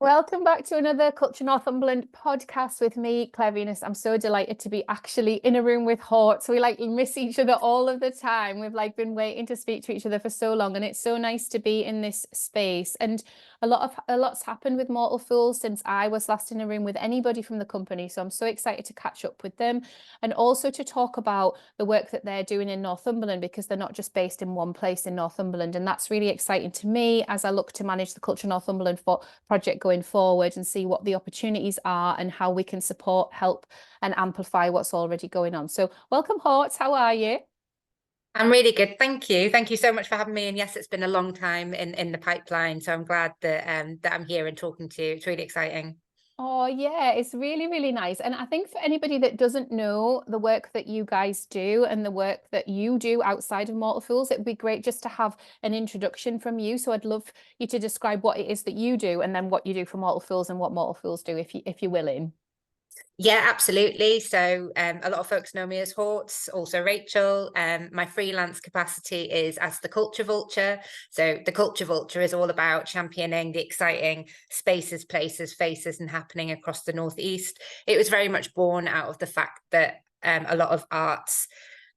Welcome back to another Culture Northumberland podcast with me, Claire Venus. I'm so delighted to be actually in a room with Horts. We miss each other all of the time. We've been waiting to speak to each other for so long, and it's so nice to be in this space. And a lot's happened with Mortal Fools since I was last in a room with anybody from the company. So I'm so excited to catch up with them and also to talk about the work that they're doing in Northumberland, because they're not just based in one place in Northumberland. And that's really exciting to me as I look to manage the Culture Northumberland project going forward and see what the opportunities are and how we can support, help and amplify what's already going on. So welcome, Horts. How are you? I'm really good, thank you. Thank you so much for having me. And yes, it's been a long time in the pipeline, so I'm glad that I'm here and talking to you. It's really exciting. Oh, yeah, it's really, really nice. And I think for anybody that doesn't know the work that you guys do and the work that you do outside of Mortal Fools, it would be great just to have an introduction from you. So I'd love you to describe what it is that you do and then what you do for Mortal Fools and what Mortal Fools do, if you're willing. Yeah, absolutely. So a lot of folks know me as Horts, also Rachel. My freelance capacity is as the Culture Vulture. So the Culture Vulture is all about championing the exciting spaces, places, faces and happening across the Northeast. It was very much born out of the fact that a lot of arts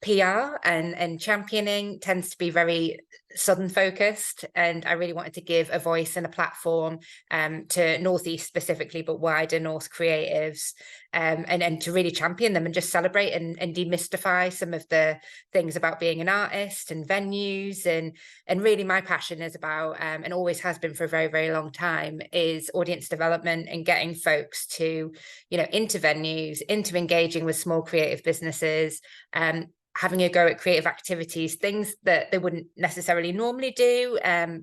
PR and championing tends to be very southern focused, and I really wanted to give a voice and a platform to Northeast specifically, but wider North creatives, and to really champion them and just celebrate and demystify some of the things about being an artist and venues, and really my passion is about and always has been for a very, very long time, is audience development and getting folks to, into venues, into engaging with small creative businesses, having a go at creative activities, things that they wouldn't necessarily normally do,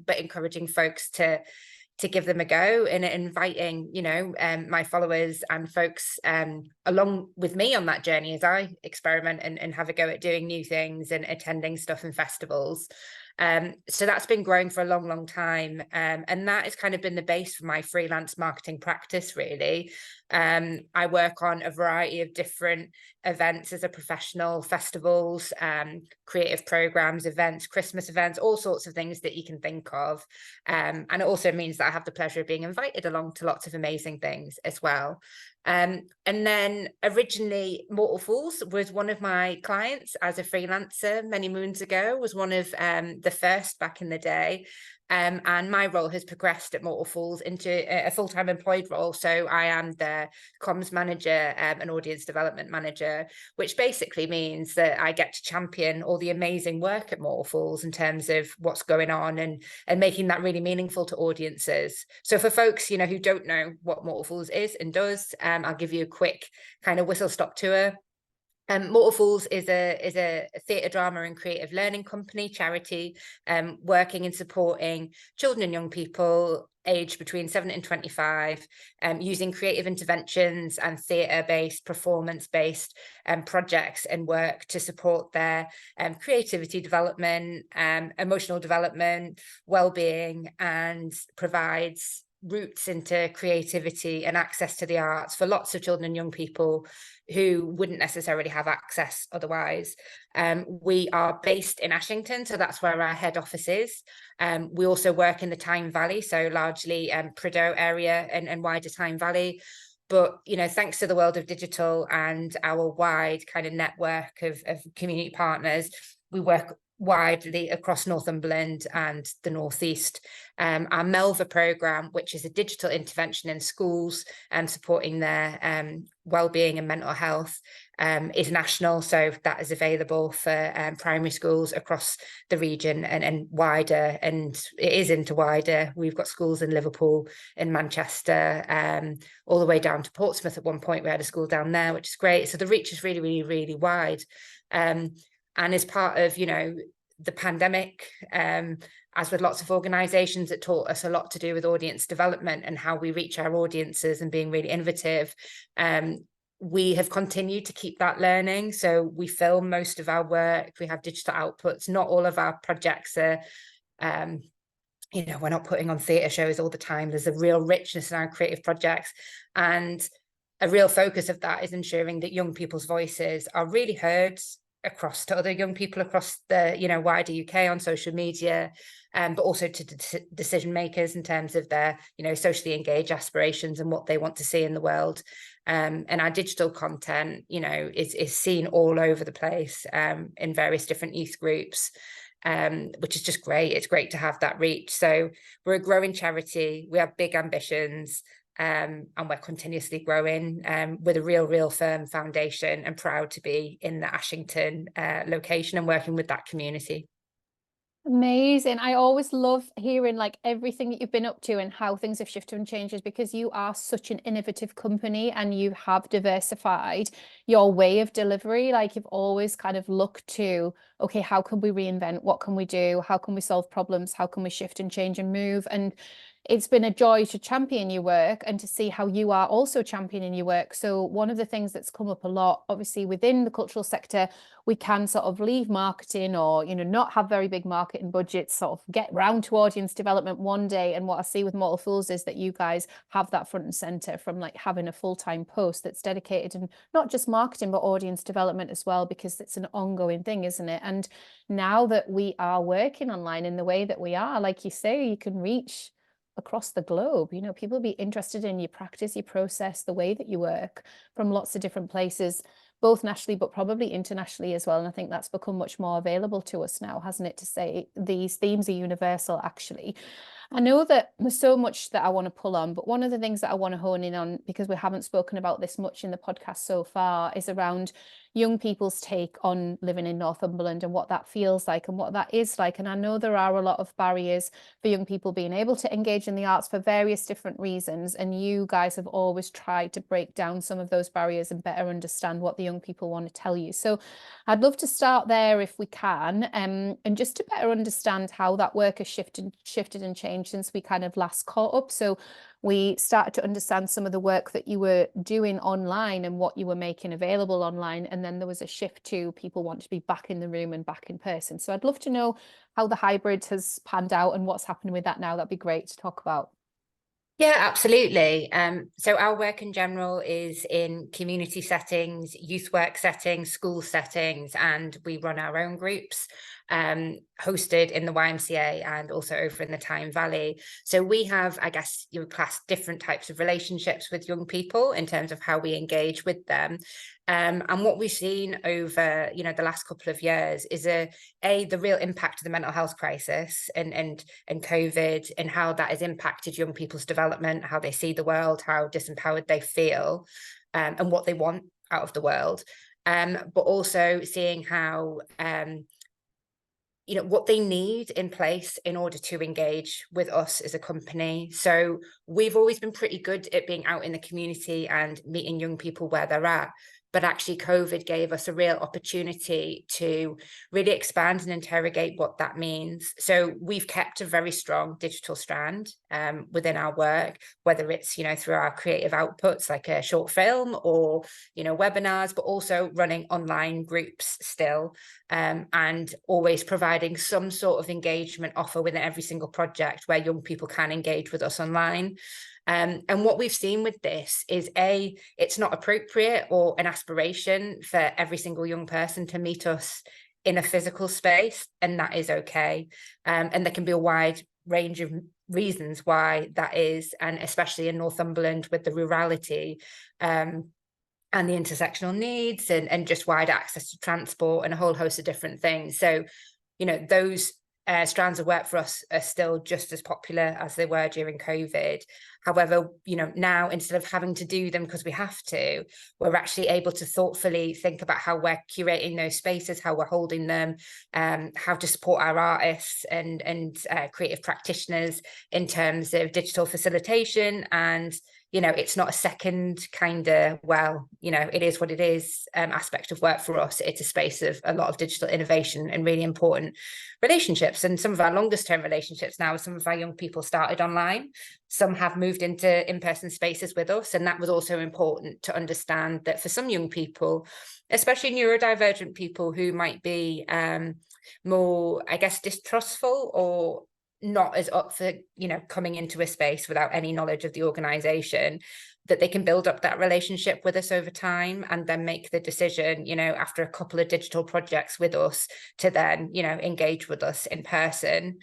but encouraging folks to give them a go, and inviting, my followers and folks along with me on that journey as I experiment and have a go at doing new things and attending stuff and festivals. So that's been growing for a long, long time. And that has kind of been the base for my freelance marketing practice, really. I work on a variety of different events as a professional, festivals, creative programs, events, Christmas events, all sorts of things that you can think of. And it also means that I have the pleasure of being invited along to lots of amazing things as well. And then originally Mortal Fools was one of my clients as a freelancer many moons ago, was one of the first back in the day. And my role has progressed at Mortal Fools into a full-time employed role. So I am the comms manager and audience development manager, which basically means that I get to champion all the amazing work at Mortal Fools in terms of what's going on and making that really meaningful to audiences. So for folks, who don't know what Mortal Fools is and does, I'll give you a quick kind of whistle-stop tour. Mortal Fools is a theatre, drama and creative learning company, charity, working and supporting children and young people aged between 7 and 25, using creative interventions and theatre-based, performance-based projects and work to support their creativity development, emotional development, well-being, and provides routes into creativity and access to the arts for lots of children and young people who wouldn't necessarily have access otherwise. We are based in Ashington, so that's where our head office is. We also work in the Tyne Valley, so largely Prideaux area and wider Tyne Valley. But, thanks to the world of digital and our wide kind of network of community partners, we work widely across Northumberland and the Northeast. Our Melva programme, which is a digital intervention in schools and supporting their wellbeing and mental health, is national. So that is available for primary schools across the region and wider, and it is into wider. We've got schools in Liverpool, in Manchester, all the way down to Portsmouth. At one point we had a school down there, which is great. So the reach is really, really, really wide. And as part of, the pandemic, as with lots of organisations, it taught us a lot to do with audience development and how we reach our audiences and being really innovative. We have continued to keep that learning. So we film most of our work. We have digital outputs. Not all of our projects are, we're not putting on theatre shows all the time. There's a real richness in our creative projects. And a real focus of that is ensuring that young people's voices are really heard across to other young people across the, you know, wider UK on social media, but also to decision makers in terms of their, you know, socially engaged aspirations and what they want to see in the world. And our digital content, you know, is seen all over the place, in various different youth groups, which is just great. It's great to have that reach. So we're a growing charity. We have big ambitions. And we're continuously growing, with a real firm foundation, and proud to be in the Ashington location and working with that community. Amazing. I always love hearing like everything that you've been up to and how things have shifted and changes, because you are such an innovative company and you have diversified your way of delivery. Like you've always kind of looked to, okay, how can we reinvent? What can we do? How can we solve problems? How can we shift and change and move? And it's been a joy to champion your work and to see how you are also championing your work. So one of the things that's come up a lot, obviously within the cultural sector, we can sort of leave marketing or, you know, not have very big marketing budgets, sort of get round to audience development one day. And what I see with Mortal Fools is that you guys have that front and center, from like having a full-time post that's dedicated and not just marketing, but audience development as well, because it's an ongoing thing, isn't it? And now that we are working online in the way that we are, like you say, you can reach across the globe. You know, people be interested in your practice, your process, the way that you work from lots of different places, both nationally, but probably internationally as well. And I think that's become much more available to us now, hasn't it, to say these themes are universal, actually. I know that there's so much that I want to pull on, but one of the things that I want to hone in on, because we haven't spoken about this much in the podcast so far, is around young people's take on living in Northumberland and what that feels like and what that is like. And I know there are a lot of barriers for young people being able to engage in the arts for various different reasons. And you guys have always tried to break down some of those barriers and better understand what the young people want to tell you. So I'd love to start there if we can, and just to better understand how that work has shifted and changed since we kind of last caught up. So we started to understand some of the work that you were doing online and what you were making available online. And then there was a shift to people want to be back in the room and back in person. So I'd love to know how the hybrid has panned out and what's happening with that now. That'd be great to talk about. Yeah, absolutely. So our work in general is in community settings, youth work settings, school settings, and we run our own groups, hosted in the YMCA and also over in the Tyne Valley. So we have, I guess you would class, different types of relationships with young people in terms of how we engage with them. And what we've seen over, you know, the last couple of years is the real impact of the mental health crisis and COVID, and how that has impacted young people's development, how they see the world, how disempowered they feel, and what they want out of the world. But also seeing how, you know, what they need in place in order to engage with us as a company. So we've always been pretty good at being out in the community and meeting young people where they're at. But actually COVID gave us a real opportunity to really expand and interrogate what that means. So we've kept a very strong digital strand within our work, whether it's, you know, through our creative outputs like a short film or, you know, webinars, but also running online groups still, and always providing some sort of engagement offer within every single project where young people can engage with us online. And what we've seen with this is it's not appropriate or an aspiration for every single young person to meet us in a physical space, and that is okay. And there can be a wide range of reasons why that is, and especially in Northumberland with the rurality, and the intersectional needs and just wide access to transport and a whole host of different things. So, you know, those strands of work for us are still just as popular as they were during COVID. However, you know, now instead of having to do them because we have to, we're actually able to thoughtfully think about how we're curating those spaces, how we're holding them, how to support our artists and creative practitioners in terms of digital facilitation. And you know, it's not a second kind of, well, you know, it is what it is aspect of work for us. It's a space of a lot of digital innovation and really important relationships. And some of our longest term relationships now, some of our young people started online. Some have moved into in-person spaces with us. And that was also important to understand that for some young people, especially neurodivergent people who might be more, I guess, distrustful or not as up for, you know, coming into a space without any knowledge of the organization, that they can build up that relationship with us over time and then make the decision, you know, after a couple of digital projects with us to then, you know, engage with us in person.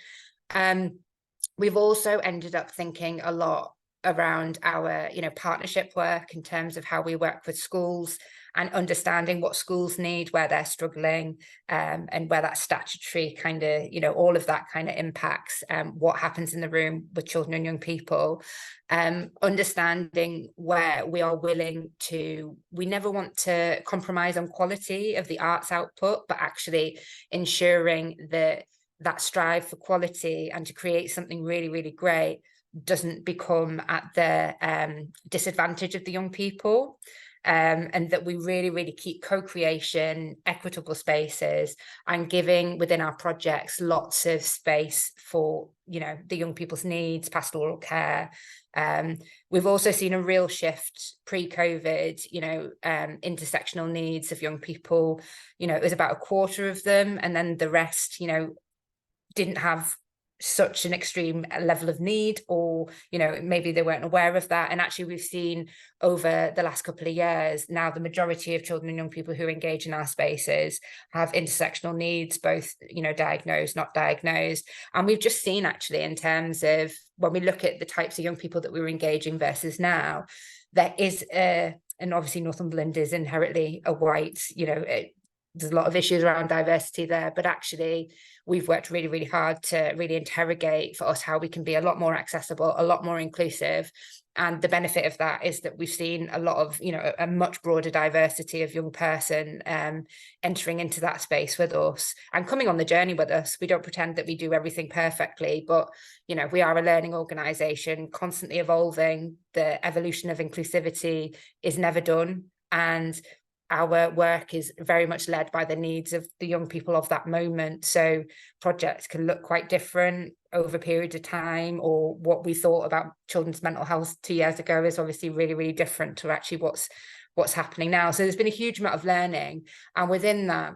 We've also ended up thinking a lot around our, you know, partnership work in terms of how we work with schools and understanding what schools need, where they're struggling, and where that statutory kind of, you know, all of that kind of impacts what happens in the room with children and young people. Understanding where we are willing to, we never want to compromise on quality of the arts output, but actually ensuring that that strive for quality and to create something really, really great doesn't become at the disadvantage of the young people. And that we really, really keep co-creation, equitable spaces, and giving within our projects lots of space for, you know, the young people's needs, pastoral care. We've also seen a real shift pre-COVID, you know, intersectional needs of young people. You know, it was about a quarter of them, and then the rest, you know, didn't have such an extreme level of need, or, you know, maybe they weren't aware of that. And actually we've seen over the last couple of years now, the majority of children and young people who engage in our spaces have intersectional needs, both, you know, diagnosed, not diagnosed. And we've just seen, actually, in terms of when we look at the types of young people that we were engaging versus now, there is and obviously Northumberland is inherently a white, you know, there's a lot of issues around diversity there, but actually we've worked really, really hard to really interrogate for us how we can be a lot more accessible, a lot more inclusive. And the benefit of that is that we've seen a lot of, you know, a much broader diversity of young person entering into that space with us and coming on the journey with us. We don't pretend that we do everything perfectly, but, you know, we are a learning organisation, constantly evolving. The evolution of inclusivity is never done. And our work is very much led by the needs of the young people of that moment. So projects can look quite different over periods of time, or what we thought about children's mental health 2 years ago is obviously really, really different to actually what's happening now. So there's been a huge amount of learning, and within that,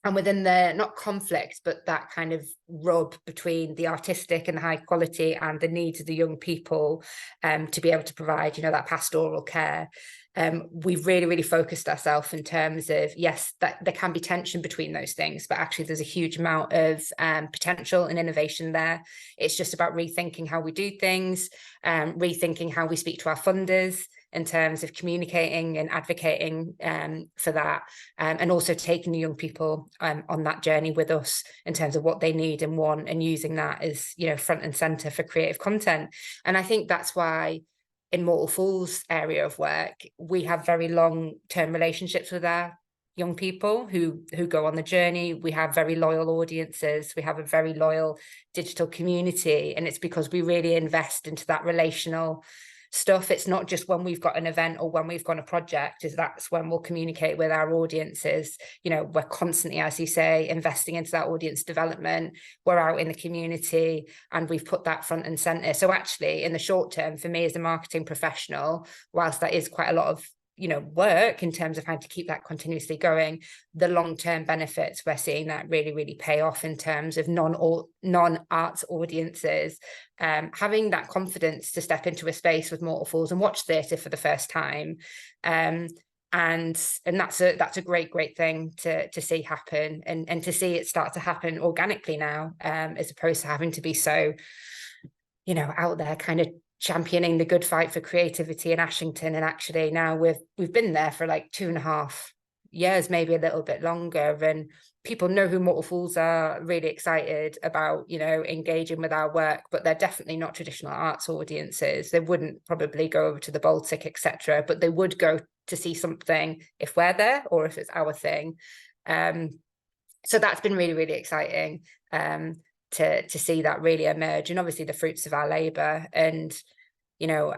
and within the, not conflict, but that kind of rub between the artistic and the high quality and the needs of the young people, to be able to provide, you know, that pastoral care. We've really, really focused ourselves in terms of, yes, that there can be tension between those things, but actually there's a huge amount of potential and innovation there. It's just about rethinking how we do things, rethinking how we speak to our funders in terms of communicating and advocating for that, and also taking the young people on that journey with us in terms of what they need and want, and using that as, you know, front and center for creative content. And I think that's why in Mortal Fools area of work, we have very long-term relationships with our young people who go on the journey. We have very loyal audiences. We have a very loyal digital community, and it's because we really invest into that relational stuff. It's not just when we've got an event or when we've got a project, is that's when we'll communicate with our audiences. You know, we're constantly, as you say, investing into that audience development. We're out in the community and we've put that front and center. So actually in the short term, for me as a marketing professional, whilst that is quite a lot of, you know, work in terms of how to keep that continuously going, the long-term benefits, we're seeing that really, really pay off in terms of non-arts audiences having that confidence to step into a space with Mortal Fools and watch theatre for the first time. And that's a great thing to see happen, and to see it start to happen organically now, as opposed to having to be so, you know, out there kind of championing the good fight for creativity in Ashington. And actually now we've been there for like 2.5 years, maybe a little bit longer, and people know who Mortal Fools are, really excited about, you know, engaging with our work, but they're definitely not traditional arts audiences. They wouldn't probably go over to the Baltic, etc., but they would go to see something if we're there or if it's our thing. So that's been really, really exciting to see that really emerge, and obviously the fruits of our labor. And, you know,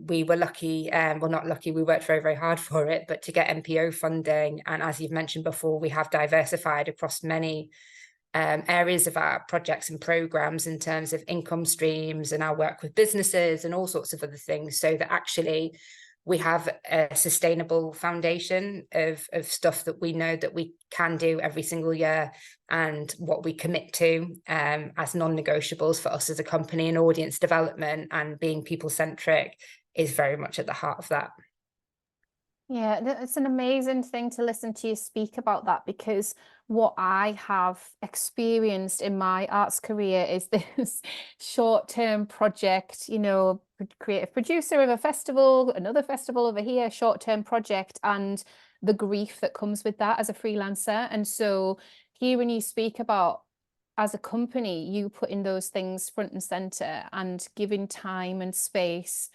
we were lucky, well, not lucky, we worked very, very hard for it, but to get MPO funding. And as you've mentioned before, we have diversified across many areas of our projects and programs in terms of income streams and our work with businesses and all sorts of other things, so that actually we have a sustainable foundation of stuff that we know that we can do every single year, and what we commit to as non-negotiables for us as a company, and audience development and being people-centric is very much at the heart of that. Yeah, it's an amazing thing to listen to you speak about that, because what I have experienced in my arts career is this short-term project, you know, creative producer of a festival, another festival over here, short-term project, and the grief that comes with that as a freelancer. And so hearing you speak about, as a company, you putting those things front and center and giving time and space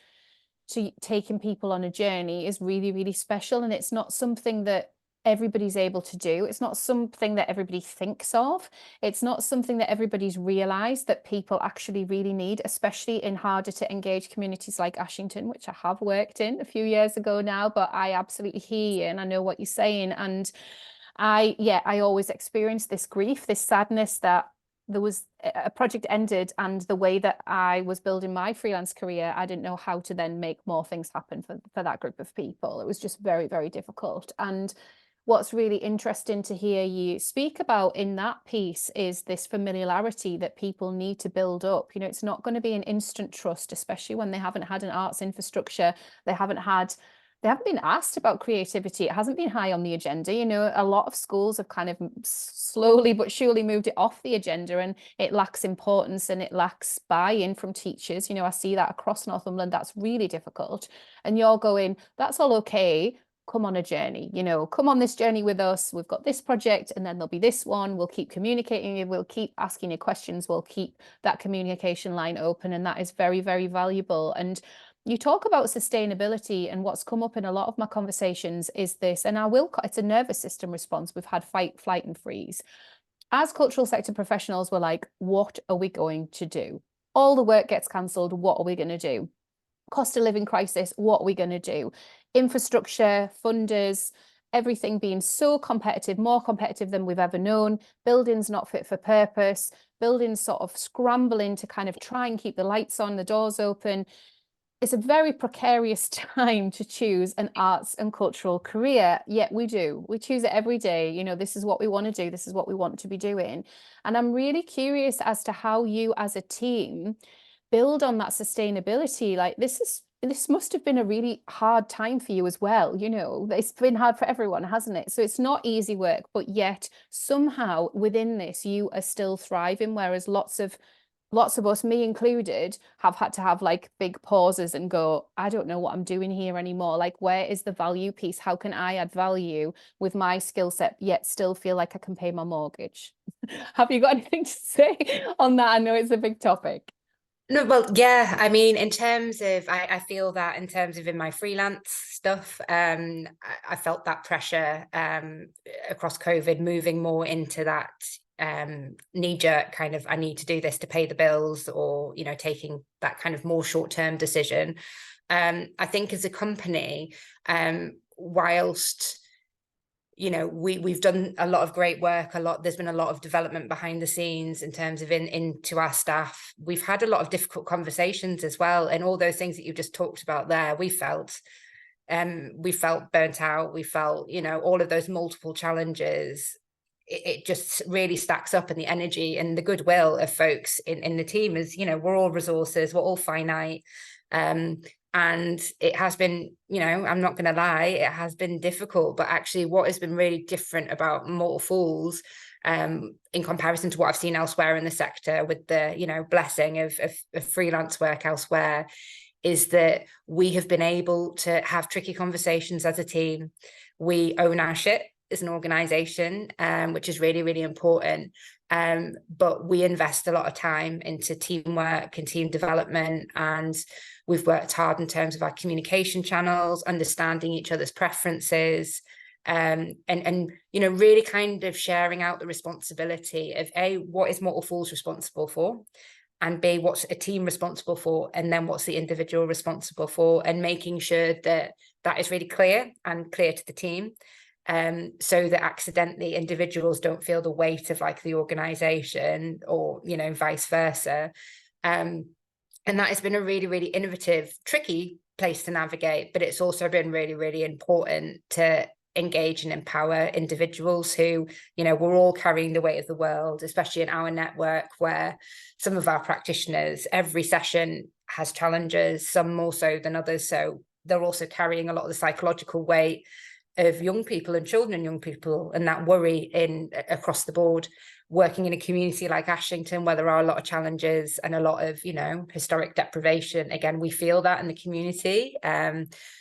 to taking people on a journey is really, really special. And it's not something that everybody's able to do. It's not something that everybody thinks of. It's not something that everybody's realized that people actually really need, especially in harder to engage communities like Ashington, which I have worked in a few years ago now, but I absolutely hear you and I know what you're saying. And I always experienced this grief, this sadness that there was a project ended, and the way that I was building my freelance career, I didn't know how to then make more things happen for that group of people. It was just very, very difficult. And what's really interesting to hear you speak about in that piece is this familiarity that people need to build up. You know, it's not going to be an instant trust, especially when they haven't had an arts infrastructure. They haven't been asked about creativity. It hasn't been high on the agenda. You know, a lot of schools have kind of slowly but surely moved it off the agenda, and it lacks importance and it lacks buy-in from teachers. You know, I see that across Northumberland. That's really difficult. And you're going, that's all okay. Come on a journey, you know, come on this journey with us. We've got this project, and then there'll be this one. We'll keep communicating. We'll keep asking you questions. We'll keep that communication line open. And that is very, very valuable. And you talk about sustainability, and what's come up in a lot of my conversations is this, and it's a nervous system response. We've had fight, flight, and freeze. As cultural sector professionals, we're like, what are we going to do? All the work gets cancelled. What are we going to do? Cost of living crisis. What are we going to do? Infrastructure, funders, everything being so competitive, more competitive than we've ever known. Buildings not fit for purpose. Buildings sort of scrambling to kind of try and keep the lights on, the doors open. It's a very precarious time to choose an arts and cultural career, yet we choose it every day. You know, this is what we want to do. This is what we want to be doing. And I'm really curious as to how you as a team build on that sustainability. Like this must have been a really hard time for you as well. You know, it's been hard for everyone, hasn't it? So it's not easy work, but yet somehow within this, you are still thriving, whereas lots of us, me included, have had to have like big pauses and go, I don't know what I'm doing here anymore. Like, where is the value piece? How can I add value with my skill set, yet still feel like I can pay my mortgage? Have you got anything to say on that? I know it's a big topic. No, well, yeah, I mean, in terms of, I feel that in terms of in my freelance stuff, I felt that pressure across COVID, moving more into that knee-jerk kind of, I need to do this to pay the bills, or, you know, taking that kind of more short-term decision. I think as a company, whilst, you know, we've done a lot of great work, there's been a lot of development behind the scenes in terms of into our staff. We've had a lot of difficult conversations as well, and all those things that you just talked about there, we felt burnt out. We felt, you know, all of those multiple challenges. It just really stacks up, and the energy and the goodwill of folks in the team is, you know, we're all resources, we're all finite. And it has been, you know, I'm not going to lie, it has been difficult, but actually what has been really different about Mortal Fools, in comparison to what I've seen elsewhere in the sector with the, you know, blessing of freelance work elsewhere, is that we have been able to have tricky conversations as a team. We own our shit as an organization, which is really, really important. But we invest a lot of time into teamwork and team development, and we've worked hard in terms of our communication channels, understanding each other's preferences, and you know, really kind of sharing out the responsibility of A, what is Mortal Fools responsible for, and B, what's a team responsible for, and then what's the individual responsible for, and making sure that that is really clear and clear to the team. So that accidentally individuals don't feel the weight of like the organization, or, you know, vice versa. And that has been a really, really innovative, tricky place to navigate, but it's also been really, really important to engage and empower individuals who, you know, we're all carrying the weight of the world, especially in our network, where some of our practitioners, every session has challenges, some more so than others. So they're also carrying a lot of the psychological weight of young people and children and young people, and that worry across the board. Working in a community like Ashington, where there are a lot of challenges and a lot of, you know, historic deprivation, again, we feel that in the community.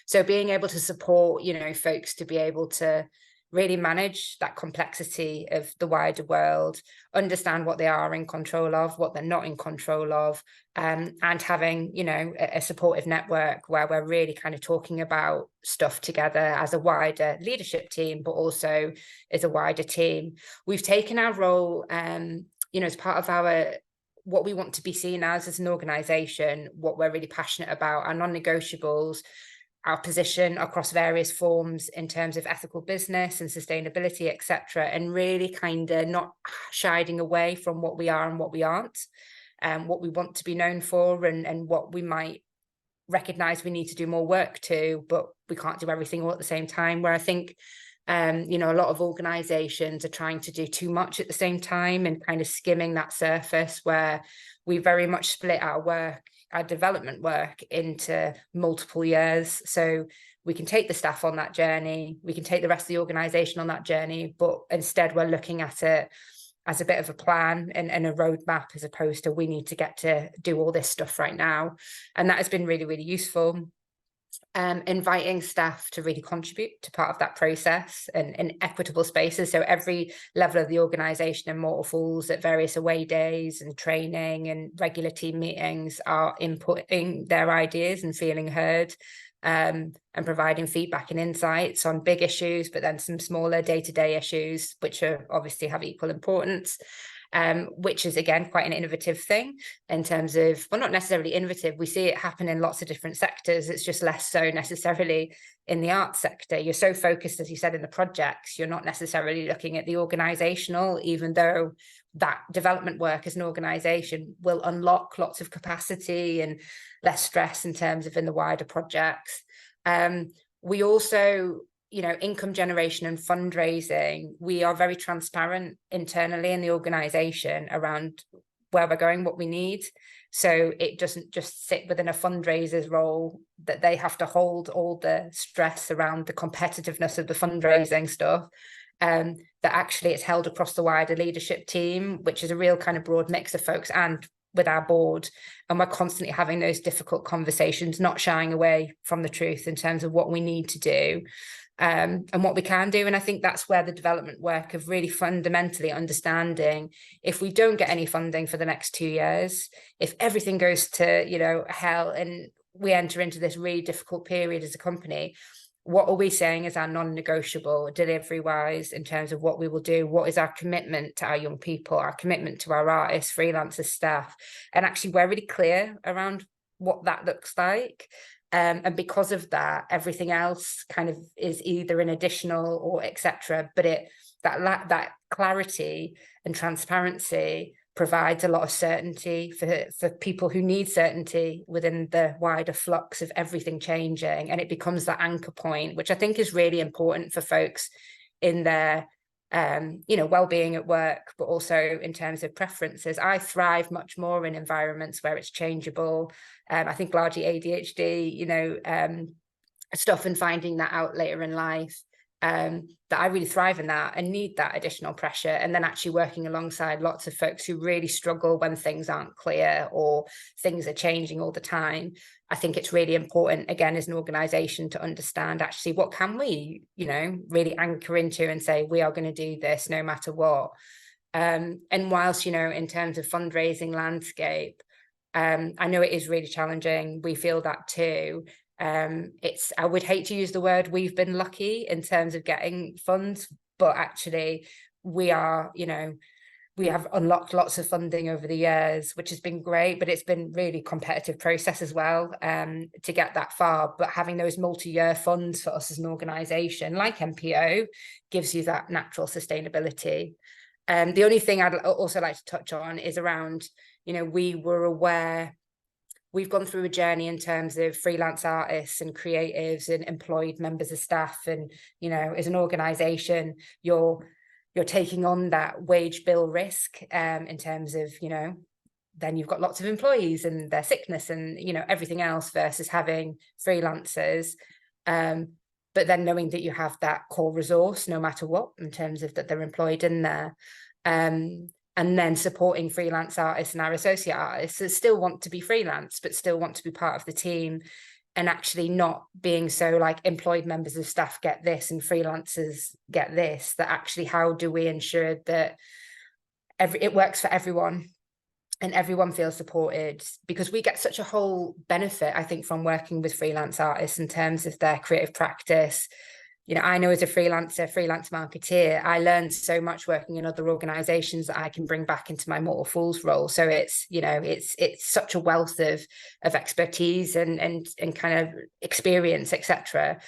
So being able to support, you know, folks to be able to really manage that complexity of the wider world, understand what they are in control of, what they're not in control of, and having, you know, a supportive network where we're really kind of talking about stuff together as a wider leadership team, but also as a wider team. We've taken our role, you know, as part of our what we want to be seen as an organisation, what we're really passionate about, our non-negotiables, our position across various forms in terms of ethical business and sustainability, etc., and really kind of not shying away from what we are and what we aren't, what we want to be known for, and what we might recognize we need to do more work to, but we can't do everything all at the same time. Where I think, you know, a lot of organizations are trying to do too much at the same time and kind of skimming that surface, where we very much split our work, our development work, into multiple years. So we can take the staff on that journey, we can take the rest of the organization on that journey, but instead we're looking at it as a bit of a plan and a roadmap, as opposed to we need to get to do all this stuff right now. And that has been really, really useful. Inviting staff to really contribute to part of that process and in equitable spaces. So every level of the organisation in Mortal Falls, at various away days and training and regular team meetings, are inputting their ideas and feeling heard, and providing feedback and insights on big issues, but then some smaller day-to-day issues, which are obviously have equal importance. Which is, again, quite an innovative thing in terms of, well, not necessarily innovative. We see it happen in lots of different sectors. It's just less so necessarily in the arts sector. You're so focused, as you said, in the projects, you're not necessarily looking at the organisational, even though that development work as an organisation will unlock lots of capacity and less stress in terms of in the wider projects. We also, you know, income generation and fundraising, we are very transparent internally in the organization around where we're going, what we need. So it doesn't just sit within a fundraiser's role that they have to hold all the stress around the competitiveness of the fundraising stuff. That actually it's held across the wider leadership team, which is a real kind of broad mix of folks, and with our board. And we're constantly having those difficult conversations, not shying away from the truth in terms of what we need to do. And what we can do. And I think that's where the development work of really fundamentally understanding, if we don't get any funding for the next 2 years, if everything goes to, you know, hell and we enter into this really difficult period as a company, what are we saying is our non-negotiable delivery wise in terms of what we will do? What is our commitment to our young people, our commitment to our artists, freelancers, staff? And actually we're really clear around what that looks like. And because of that, everything else kind of is either an additional or etc. But that clarity and transparency provides a lot of certainty for people who need certainty within the wider flux of everything changing. And it becomes that anchor point, which I think is really important for folks in their you know, well-being at work, but also in terms of preferences. I thrive much more in environments where it's changeable. I think largely ADHD, you know, stuff, and finding that out later in life, that I really thrive in that and need that additional pressure. And then actually working alongside lots of folks who really struggle when things aren't clear or things are changing all the time. I think it's really important, again, as an organisation, to understand actually what can we, you know, really anchor into and say, we are going to do this no matter what. And whilst, you know, in terms of fundraising landscape, I know it is really challenging. We feel that too. I would hate to use the word we've been lucky in terms of getting funds, but actually we are, you know, we have unlocked lots of funding over the years, which has been great, but it's been really competitive process as well, to get that far. But having those multi-year funds for us as an organisation like MPO gives you that natural sustainability. The only thing I'd also like to touch on is around, you know, we were aware we've gone through a journey in terms of freelance artists and creatives and employed members of staff. And, you know, as an organization, you're taking on that wage bill risk in terms of, you know, then you've got lots of employees and their sickness and, you know, everything else versus having freelancers. But then knowing that you have that core resource, no matter what, in terms of that they're employed in there. And then supporting freelance artists and our associate artists that still want to be freelance, but still want to be part of the team, and actually not being so like employed members of staff get this and freelancers get this, that actually how do we ensure that it works for everyone and everyone feels supported, because we get such a whole benefit, I think, from working with freelance artists in terms of their creative practice. You know, I know as a freelance marketeer, I learned so much working in other organizations that I can bring back into my Mortal Fools role. So it's, you know, it's such a wealth of expertise and kind of experience, etc.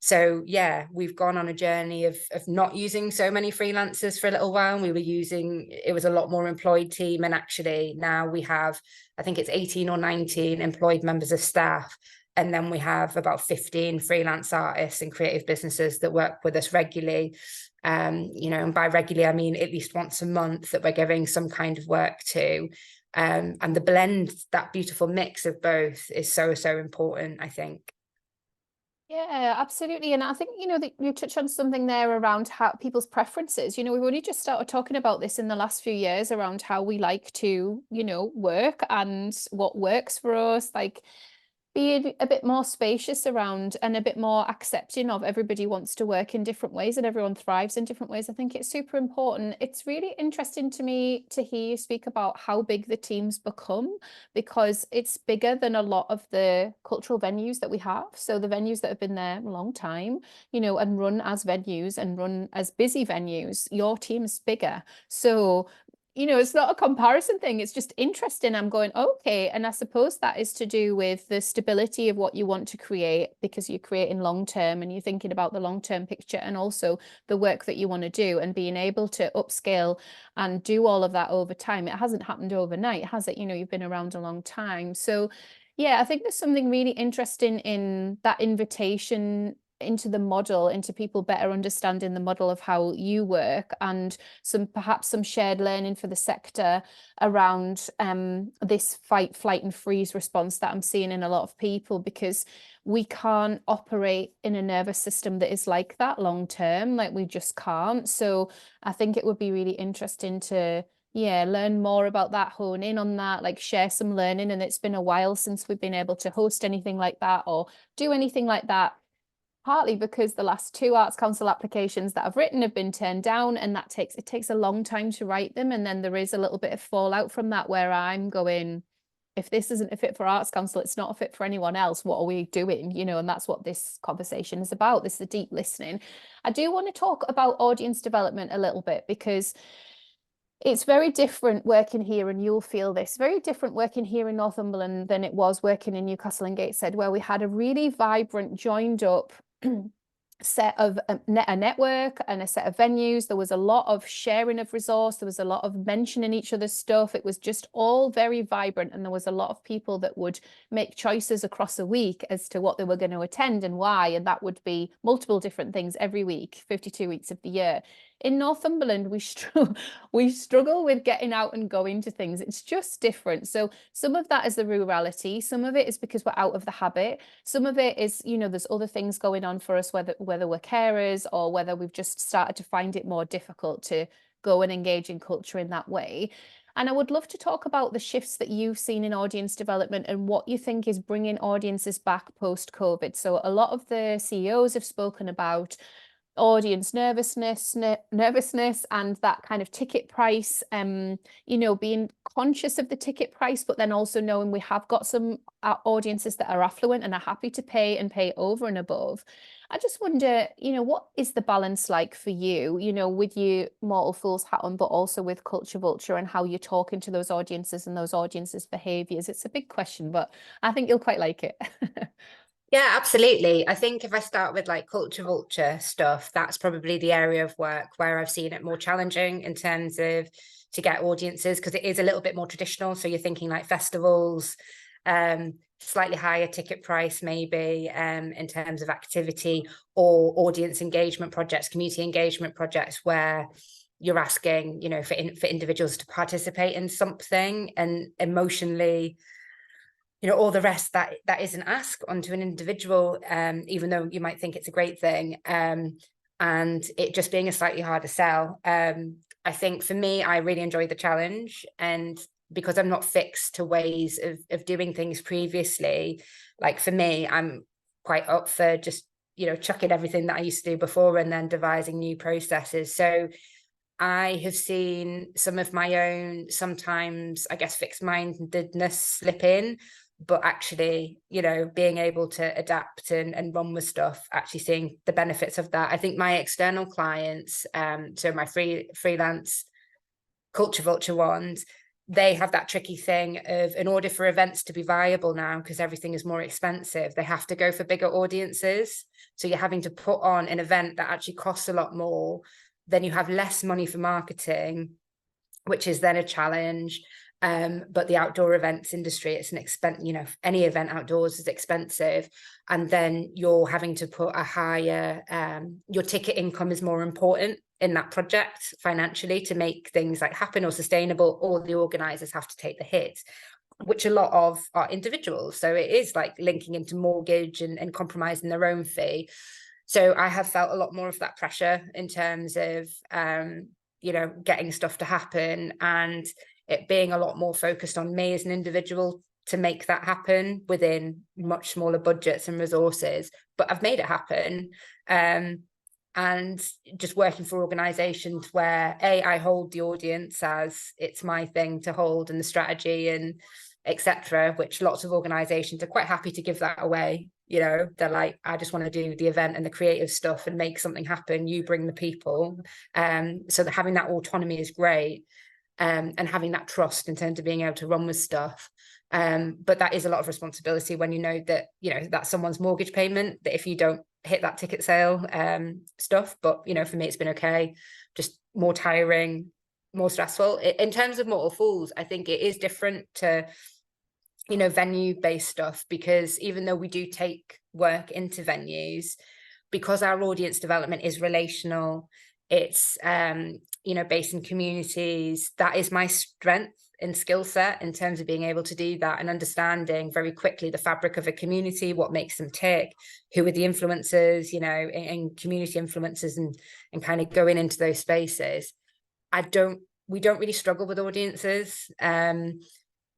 So yeah, we've gone on a journey of not using so many freelancers for a little while. It was a lot more employed team, and actually now we have, I think it's 18 or 19 employed members of staff. And then we have about 15 freelance artists and creative businesses that work with us regularly. You know, and by regularly, I mean at least once a month that we're giving some kind of work to. And the blend, that beautiful mix of both is so, so important, I think. Yeah, absolutely. And I think, you know, that you touched on something there around how people's preferences. You know, we've only just started talking about this in the last few years around how we like to, you know, work and what works for us. Like, be a bit more spacious around and a bit more accepting of everybody wants to work in different ways and everyone thrives in different ways. I think it's super important. It's really interesting to me to hear you speak about how big the teams become, because it's bigger than a lot of the cultural venues that we have. So the venues that have been there a long time, you know, and run as venues and run as busy venues, your team is bigger. So you know, it's not a comparison thing. It's just interesting. I'm going, okay. And I suppose that is to do with the stability of what you want to create, because you're creating long term and you're thinking about the long term picture, and also the work that you want to do, and being able to upscale and do all of that over time. It hasn't happened overnight, has it? You know, you've been around a long time. So yeah, I think there's something really interesting in that invitation into the model, into people better understanding the model of how you work, and perhaps some shared learning for the sector around this fight, flight and freeze response that I'm seeing in a lot of people, because we can't operate in a nervous system that is like that long term. Like, we just can't. So I think it would be really interesting to learn more about that, hone in on that, like share some learning. And it's been a while since we've been able to host anything like that or do anything like that, partly because the last 2 Arts Council applications that I've written have been turned down, and it takes a long time to write them. And then there is a little bit of fallout from that, where I'm going, if this isn't a fit for Arts Council, it's not a fit for anyone else. What are we doing? You know, and that's what this conversation is about. This is the deep listening. I do want to talk about audience development a little bit, because it's very different working here, and you'll feel this, very different working here in Northumberland than it was working in Newcastle and Gateshead, where we had a really vibrant, joined up set of a network and a set of venues. There was a lot of sharing of resource. There was a lot of mentioning each other's stuff. It was just all very vibrant. And there was a lot of people that would make choices across a week as to what they were going to attend and why. And that would be multiple different things every week, 52 weeks of the year. In Northumberland, we struggle with getting out and going to things. It's just different. So some of that is the rurality. Some of it is because we're out of the habit. Some of it is, you know, there's other things going on for us, whether we're carers or whether we've just started to find it more difficult to go and engage in culture in that way. And I would love to talk about the shifts that you've seen in audience development and what you think is bringing audiences back post-COVID. So a lot of the CEOs have spoken about audience nervousness and that kind of ticket price, you know, being conscious of the ticket price, but then also knowing we have got some audiences that are affluent and are happy to pay and pay over and above. I just wonder, you know, what is the balance like for you, you know, with your Mortal Fools hat on, but also with Culture Vulture, and how you're talking to those audiences and those audiences' behaviours? It's a big question, but I think you'll quite like it. Yeah, absolutely. I think if I start with like culture vulture stuff, that's probably the area of work where I've seen it more challenging in terms of to get audiences, because it is a little bit more traditional. So you're thinking like festivals, slightly higher ticket price maybe, in terms of activity, or audience engagement projects, community engagement projects where you're asking, you know, for individuals to participate in something and emotionally, you know, all the rest that isn't asked onto an individual, even though you might think it's a great thing, and it just being a slightly harder sell. I think for me, I really enjoy the challenge, and because I'm not fixed to ways of doing things previously, like for me, I'm quite up for just, you know, chucking everything that I used to do before and then devising new processes. So I have seen some of my own, sometimes I guess fixed mindedness slip in, but actually, you know, being able to adapt and run with stuff, actually seeing the benefits of that. I think my external clients, so my freelance culture vulture ones, they have that tricky thing of, in order for events to be viable now, because everything is more expensive, they have to go for bigger audiences. So you're having to put on an event that actually costs a lot more, then you have less money for marketing, which is then a challenge. But the outdoor events industry, it's an expense, you know, any event outdoors is expensive. And then you're having to put a higher, your ticket income is more important in that project financially to make things like happen or sustainable, or the organizers have to take the hit, which a lot of are individuals. So it is like linking into mortgage and compromising their own fee. So I have felt a lot more of that pressure in terms of, you know, getting stuff to happen, and it being a lot more focused on me as an individual to make that happen within much smaller budgets and resources. But I've made it happen. And just working for organizations where I hold the audience as it's my thing to hold, and the strategy and etc., which lots of organizations are quite happy to give that away. You know, they're like, I just want to do the event and the creative stuff and make something happen, you bring the people. So that having that autonomy is great, and having that trust in terms of being able to run with stuff. But that is a lot of responsibility when you know that, you know, that's someone's mortgage payment, that if you don't hit that ticket sale stuff. But, you know, for me, it's been okay, just more tiring, more stressful. In terms of Mortal Fools, I think it is different to, you know, venue based stuff, because even though we do take work into venues, because our audience development is relational, it's you know, based in communities, that is my strength and skill set in terms of being able to do that and understanding very quickly the fabric of a community, what makes them tick, who are the influencers, you know, and community influencers, and kind of going into those spaces. We don't really struggle with audiences,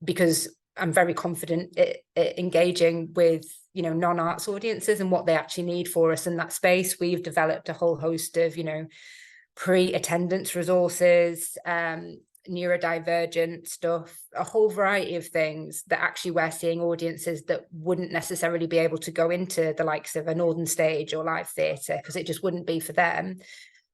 because I'm very confident engaging with, you know, non-arts audiences and what they actually need for us in that space. We've developed a whole host of, you know, pre-attendance resources, neurodivergent stuff, a whole variety of things that actually we're seeing audiences that wouldn't necessarily be able to go into the likes of a Northern Stage or live theatre, because it just wouldn't be for them.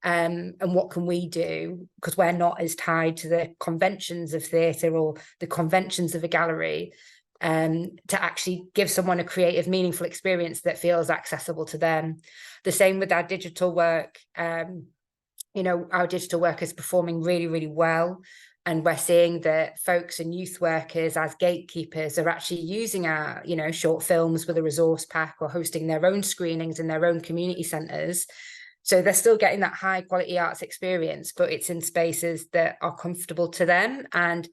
And what can we do, because we're not as tied to the conventions of theatre or the conventions of a gallery, to actually give someone a creative, meaningful experience that feels accessible to them. The same with our digital work. You know, our digital work is performing really, really well. And we're seeing that folks and youth workers as gatekeepers are actually using our, you know, short films with a resource pack, or hosting their own screenings in their own community centres. So they're still getting that high quality arts experience, but it's in spaces that are comfortable to them. And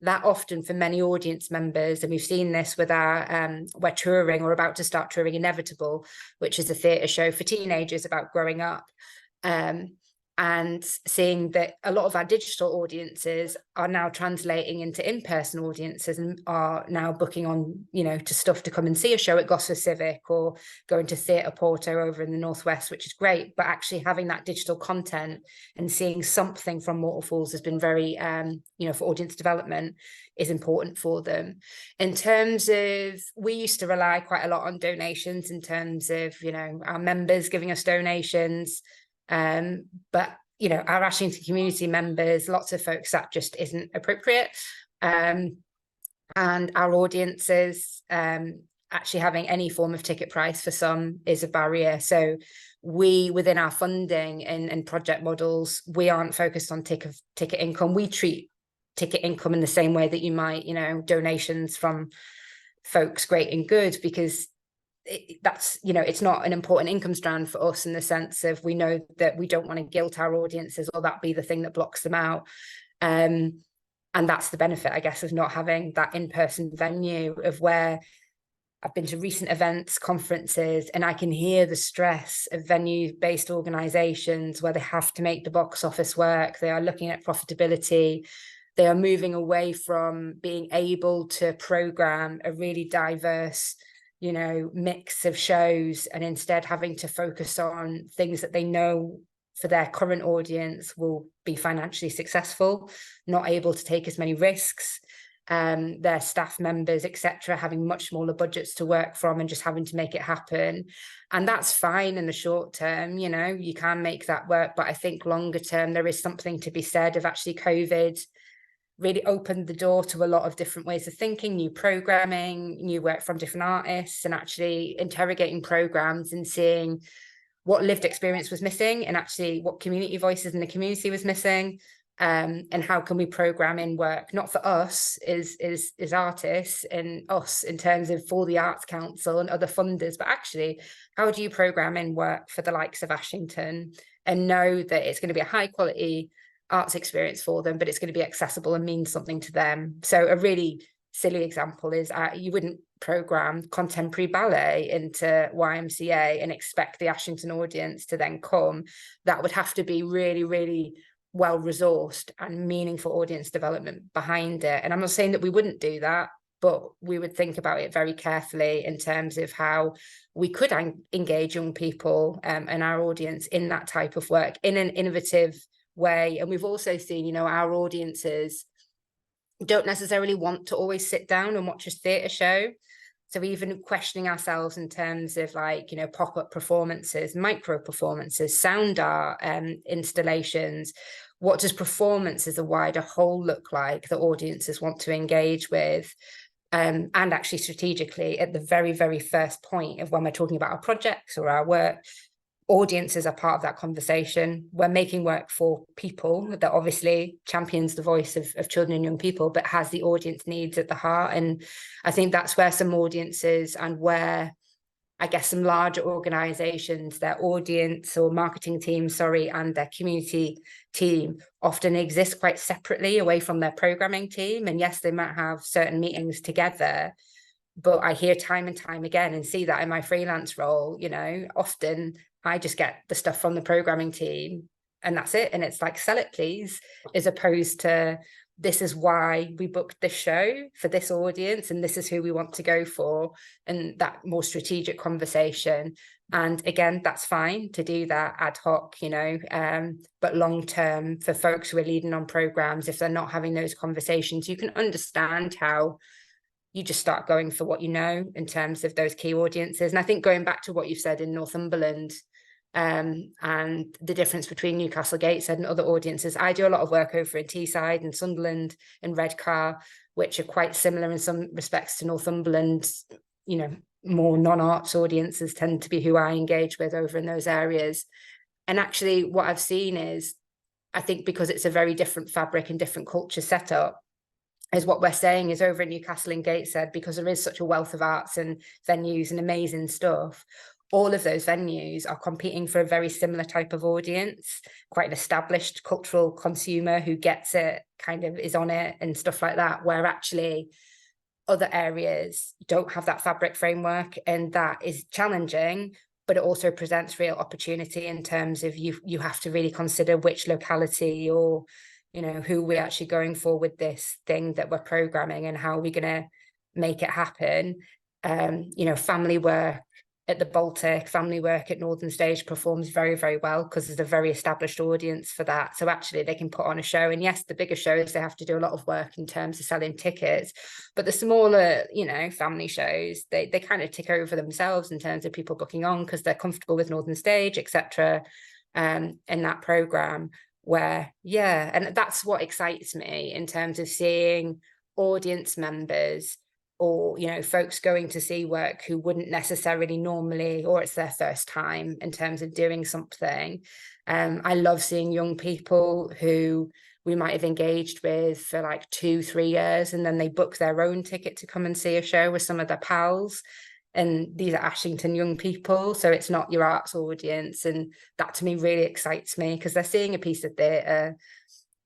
that often for many audience members, and we've seen this with our, we're touring or about to start touring Inevitable, which is a theatre show for teenagers about growing up. And seeing that a lot of our digital audiences are now translating into in-person audiences, and are now booking on, you know, to stuff to come and see a show at Gosford Civic, or going to Theatre Porto over in the Northwest, which is great. But actually having that digital content and seeing something from Mortal Fools has been very, you know, for audience development, is important for them. In terms of, we used to rely quite a lot on donations in terms of, you know, our members giving us donations. But, you know, our Ashington community members, lots of folks, that just isn't appropriate. And our audiences, actually having any form of ticket price for some is a barrier. So we, within our funding and project models, we aren't focused on ticket income. We treat ticket income in the same way that you might, donations from folks great and good, because that's, it's not an important income strand for us, in the sense of, we know that we don't want to guilt our audiences or that be the thing that blocks them out. And that's the benefit, I guess, of not having that in-person venue, of where I've been to recent events, conferences, and I can hear the stress of venue-based organizations where they have to make the box office work. They are looking at profitability. They are moving away from being able to program a really diverse, mix of shows, and instead having to focus on things that they know for their current audience will be financially successful, not able to take as many risks. Their staff members, etc., having much smaller budgets to work from and just having to make it happen. And that's fine in the short term, you can make that work. But I think longer term, there is something to be said of actually COVID really opened the door to a lot of different ways of thinking, new programming, new work from different artists, and actually interrogating programs and seeing what lived experience was missing, and actually what community voices in the community was missing. And how can we program in work, not for us as artists and us in terms of for the Arts Council and other funders, but actually how do you program in work for the likes of Ashington and know that it's going to be a high quality arts experience for them, but it's going to be accessible and mean something to them. So a really silly example is you wouldn't program contemporary ballet into YMCA and expect the Ashington audience to then come. That would have to be really, really well resourced and meaningful audience development behind it. And I'm not saying that we wouldn't do that, but we would think about it very carefully in terms of how we could engage young people and our audience in that type of work in an innovative way. And we've also seen, our audiences don't necessarily want to always sit down and watch a theatre show. So even questioning ourselves in terms of pop-up performances, micro performances, sound art, installations, what does performance as a wider whole look like that audiences want to engage with? And actually strategically at the very, very first point of when we're talking about our projects or our work, audiences are part of that conversation. We're making work for people that obviously champions the voice of children and young people, but has the audience needs at the heart. And I think that's where some audiences and where I guess some larger organizations, their audience or marketing team, and their community team often exist quite separately away from their programming team. And yes, they might have certain meetings together, but I hear time and time again and see that in my freelance role, often I just get the stuff from the programming team and that's it. And it's like, sell it, please, as opposed to this is why we booked this show for this audience and this is who we want to go for, and that more strategic conversation. And again, that's fine to do that ad hoc, but long term for folks who are leading on programs, if they're not having those conversations, you can understand how you just start going for what you know in terms of those key audiences. And I think going back to what you've said in Northumberland, and the difference between Newcastle Gateshead and other audiences, I do a lot of work over in Teesside and Sunderland and Redcar, which are quite similar in some respects to Northumberland. More non-arts audiences tend to be who I engage with over in those areas. And actually what I've seen is, I think because it's a very different fabric and different culture setup, is what we're saying is over in Newcastle and Gateshead, because there is such a wealth of arts and venues and amazing stuff, all of those venues are competing for a very similar type of audience, quite an established cultural consumer who gets it, kind of is on it and stuff like that, where actually other areas don't have that fabric framework, and that is challenging, but it also presents real opportunity in terms of you have to really consider which locality or who we're actually going for with this thing that we're programming and how we're going to make it happen. Family work at the Baltic, family work at Northern Stage performs very, very well because there's a very established audience for that. So actually they can put on a show. And yes, the bigger shows, they have to do a lot of work in terms of selling tickets. But the smaller, family shows, they kind of tick over themselves in terms of people booking on because they're comfortable with Northern Stage, etc. In that programme where, and that's what excites me in terms of seeing audience members or, you know, folks going to see work who wouldn't necessarily normally, or it's their first time in terms of doing something. I love seeing young people who we might have engaged with for like 2-3 years, and then they book their own ticket to come and see a show with some of their pals. And these are Ashington young people, so it's not your arts audience. And that to me really excites me, because they're seeing a piece of theatre,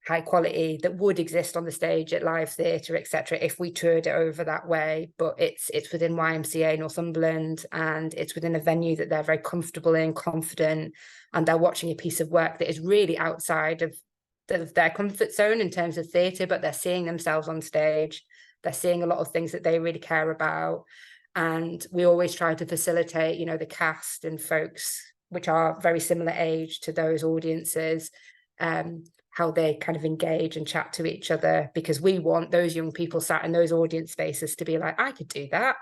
high quality, that would exist on the stage at live theatre, etc., if we toured it over that way. But it's within YMCA Northumberland, and it's within a venue that they're very comfortable in, confident, and they're watching a piece of work that is really outside of their comfort zone in terms of theatre, but they're seeing themselves on stage. They're seeing a lot of things that they really care about. And we always try to facilitate, you know, the cast and folks which are very similar age to those audiences, how they kind of engage and chat to each other, because we want those young people sat in those audience spaces to be like, I could do that,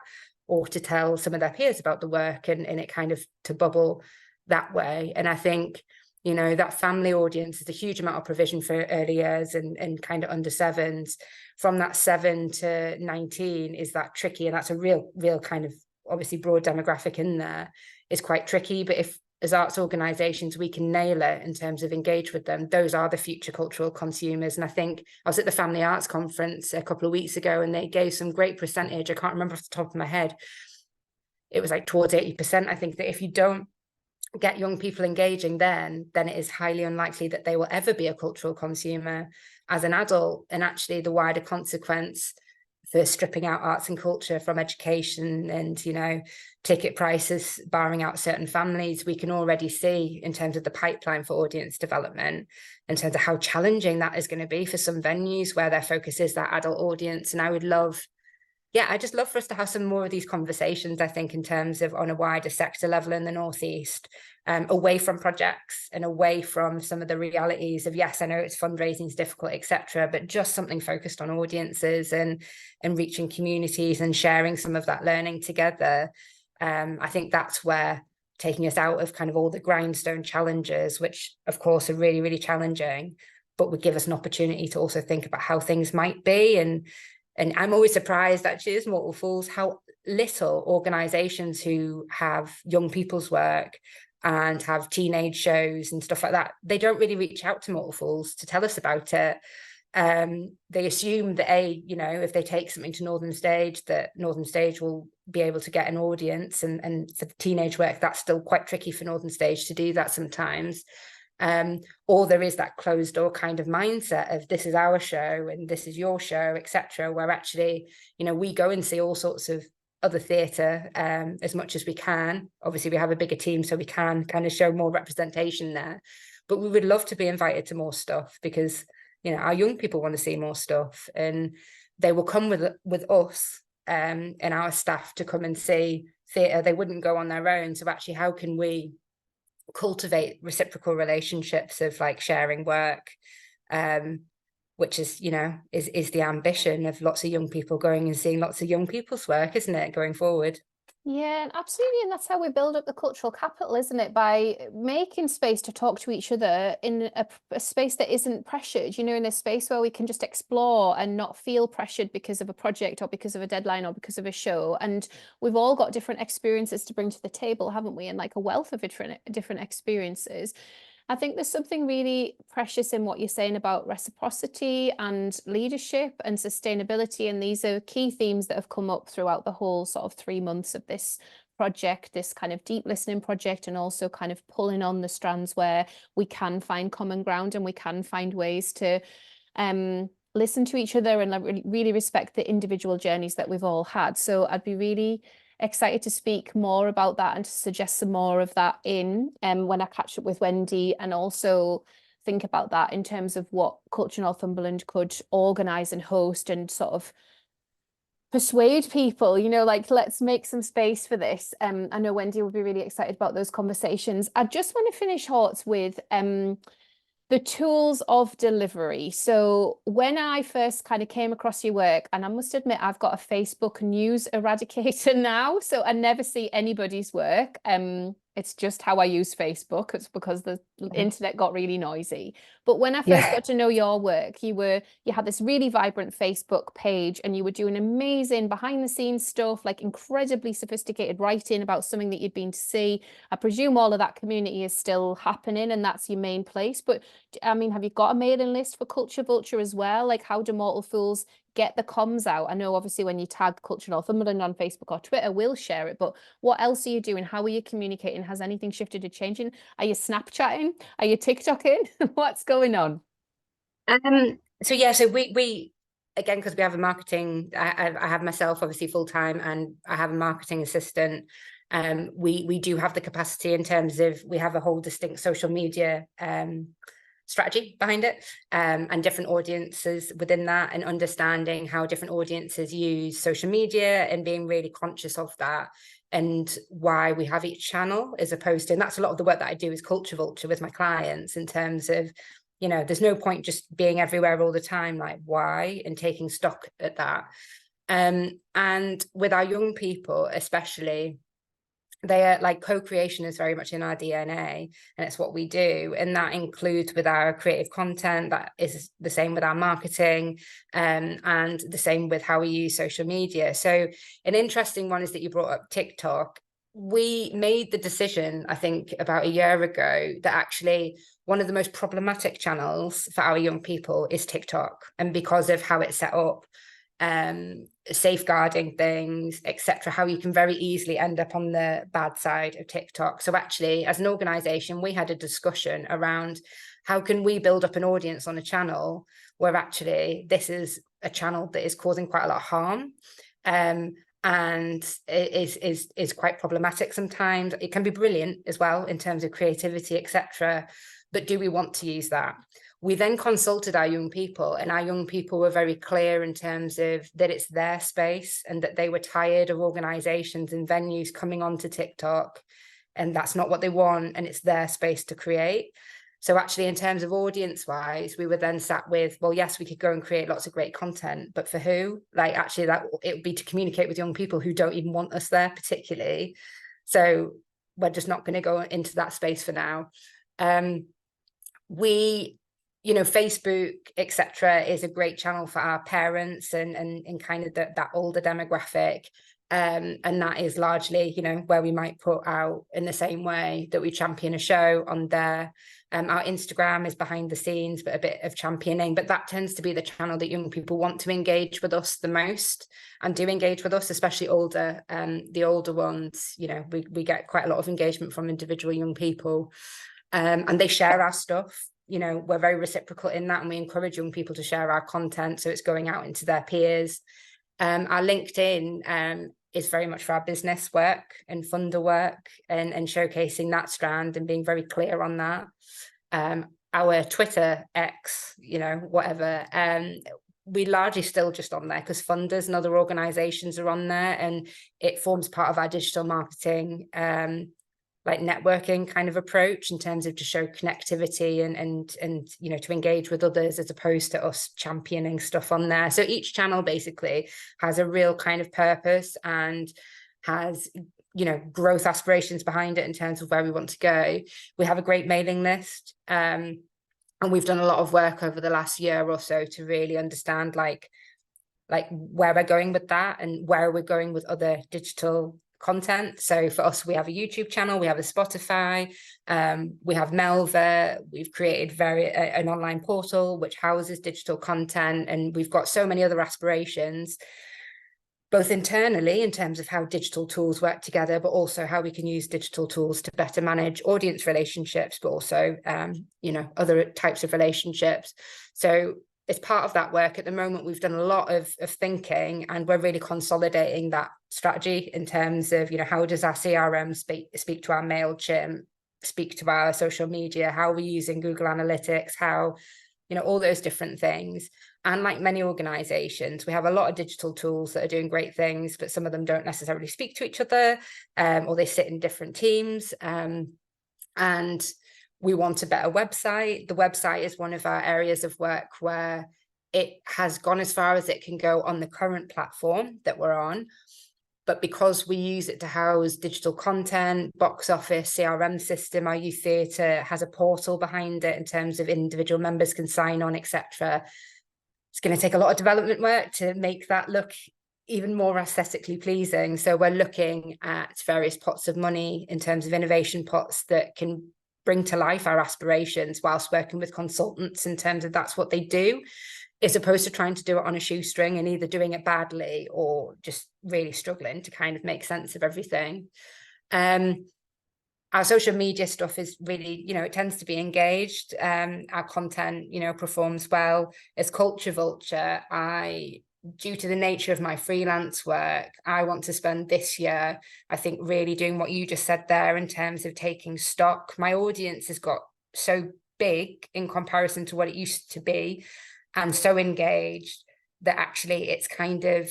or to tell some of their peers about the work, and it kind of to bubble that way. And I think, you know, that family audience is a huge amount of provision for early years and kind of under sevens. From that 7 to 19 is that tricky, and that's a real kind of obviously broad demographic in there. It's quite tricky, but if as arts organisations we can nail it in terms of engage with them, those are the future cultural consumers. And I think I was at the Family Arts Conference a couple of weeks ago, and they gave some great percentage, I can't remember off the top of my head, it was like towards 80%. I think that if you don't get young people engaging then it is highly unlikely that they will ever be a cultural consumer as an adult. And actually the wider consequence for stripping out arts and culture from education and, you know, ticket prices, barring out certain families, we can already see in terms of the pipeline for audience development, in terms of how challenging that is going to be for some venues where their focus is that adult audience. And I just love for us to have some more of these conversations, I think, in terms of on a wider sector level in the Northeast, away from projects and away from some of the realities of, yes, I know it's fundraising is difficult, etc., but just something focused on audiences and reaching communities and sharing some of that learning together. I think that's where taking us out of kind of all the grindstone challenges, which of course are really, really challenging, but would give us an opportunity to also think about how things might be. And I'm always surprised, actually, as Mortal Fools, how little organisations who have young people's work and have teenage shows and stuff like that, they don't really reach out to Mortal Fools to tell us about it. They assume that, you know, if they take something to Northern Stage, that Northern Stage will be able to get an audience. And for the teenage work, that's still quite tricky for Northern Stage to do that sometimes. Or there is that closed door kind of mindset of this is our show and this is your show, etc., where actually, you know, we go and see all sorts of other theatre as much as we can. Obviously we have a bigger team, so we can kind of show more representation there, but we would love to be invited to more stuff, because, you know, our young people want to see more stuff, and they will come with us and our staff to come and see theatre. They wouldn't go on their own. So actually, how can we cultivate reciprocal relationships of like sharing work, which is, you know, is the ambition of lots of young people going and seeing lots of young people's work, isn't it, going forward? Yeah, absolutely. And that's how we build up the cultural capital, isn't it? By making space to talk to each other in a space that isn't pressured, you know, in a space where we can just explore and not feel pressured because of a project or because of a deadline or because of a show. And we've all got different experiences to bring to the table, haven't we? And like a wealth of different experiences. I think there's something really precious in what you're saying about reciprocity and leadership and sustainability. And these are key themes that have come up throughout the whole sort of 3 months of this project, this kind of deep listening project, and also kind of pulling on the strands where we can find common ground and we can find ways to listen to each other and like really respect the individual journeys that we've all had. So I'd be really excited to speak more about that and to suggest some more of that in when I catch up with Wendy, and also think about that in terms of what Culture Northumberland could organise and host and sort of persuade people, you know, like, let's make some space for this. I know Wendy will be really excited about those conversations. I just want to finish, Horts, with the tools of delivery. So when I first kind of came across your work, and I must admit, I've got a Facebook news eradicator now, so I never see anybody's work. It's just how I use Facebook. It's because the internet got really noisy. But when I first Yeah. got to know your work, you had this really vibrant Facebook page and you were doing amazing behind the scenes stuff, like incredibly sophisticated writing about something that you'd been to see. I presume all of that community is still happening and that's your main place. But I mean, have you got a mailing list for Culture Vulture as well? Like, how do Mortal Fools get the comms out? I know obviously when you tag Culture Northumberland on Facebook or Twitter, we'll share it, but what else are you doing? How are you communicating? Has anything shifted or changing? Are you Snapchatting? Are you TikToking? What's going on? So yeah, so we again, because we have a marketing, I have myself obviously full time, and I have a marketing assistant. We do have the capacity in terms of we have a whole distinct social media strategy behind it, and different audiences within that, and understanding how different audiences use social media and being really conscious of that, and why we have each channel as opposed to, and that's a lot of the work that I do as Culture Vulture with my clients, in terms of, you know, there's no point just being everywhere all the time, like why, and taking stock at that. And with our young people especially, they are like, co-creation is very much in our DNA, and it's what we do, and that includes with our creative content. That is the same with our marketing, and the same with how we use social media. So an interesting one is that you brought up TikTok. We made the decision, I think about a year ago, that actually one of the most problematic channels for our young people is TikTok, and because of how it's set up, safeguarding things, etc., how you can very easily end up on the bad side of TikTok. So actually, as an organization, we had a discussion around how can we build up an audience on a channel where actually this is a channel that is causing quite a lot of harm, and it is quite problematic sometimes. It can be brilliant as well in terms of creativity, etc., but do we want to use that? We then consulted our young people, and our young people were very clear in terms of that it's their space, and that they were tired of organizations and venues coming onto TikTok, and that's not what they want, and it's their space to create. So actually, in terms of audience wise, we were then sat with, well, yes, we could go and create lots of great content, but for who? Like, actually, that it would be to communicate with young people who don't even want us there particularly. So we're just not going to go into that space for now. We, you know, Facebook, etc., is a great channel for our parents and kind of that older demographic. And that is largely, you know, where we might put out, in the same way that we champion a show on there. Our Instagram is behind the scenes, but a bit of championing. But that tends to be the channel that young people want to engage with us the most, and do engage with us, especially older. The older ones, you know, we get quite a lot of engagement from individual young people. And they share our stuff. You know, we're very reciprocal in that, and we encourage young people to share our content, so it's going out into their peers. Our LinkedIn is very much for our business work and funder work, and showcasing that strand and being very clear on that. Our Twitter, X, you know, whatever, we largely still just on there because funders and other organizations are on there, and it forms part of our digital marketing like networking kind of approach, in terms of to show connectivity and you know, to engage with others, as opposed to us championing stuff on there. So each channel basically has a real kind of purpose and has, you know, growth aspirations behind it in terms of where we want to go. We have a great mailing list, and we've done a lot of work over the last year or so to really understand like where we're going with that, and where we're going with other digital content. So for us, we have a YouTube channel, we have a Spotify, we have Melva, we've created an online portal which houses digital content, and we've got so many other aspirations, both internally in terms of how digital tools work together, but also how we can use digital tools to better manage audience relationships, but also you know, other types of relationships. So as part of that work at the moment, we've done a lot of thinking, and we're really consolidating that strategy in terms of, you know, how does our CRM speak to our MailChimp, speak to our social media, how are we using Google Analytics, how, you know, all those different things. And like many organizations, we have a lot of digital tools that are doing great things, but some of them don't necessarily speak to each other, or they sit in different teams. And we want a better website. The website is one of our areas of work where it has gone as far as it can go on the current platform that we're on. But because we use it to house digital content, box office, CRM system, our youth theatre has a portal behind it in terms of individual members can sign on, etc. It's going to take a lot of development work to make that look even more aesthetically pleasing. So we're looking at various pots of money in terms of innovation pots that can bring to life our aspirations whilst working with consultants in terms of that's what they do, as opposed to trying to do it on a shoestring and either doing it badly or just really struggling to kind of make sense of everything. Our social media stuff is really, it tends to be engaged. Our content, performs well. As Culture Vulture, due to the nature of my freelance work, I want to spend this year, I think, really doing what you just said there in terms of taking stock. My audience has got so big in comparison to what it used to be, and so engaged that actually it's kind of,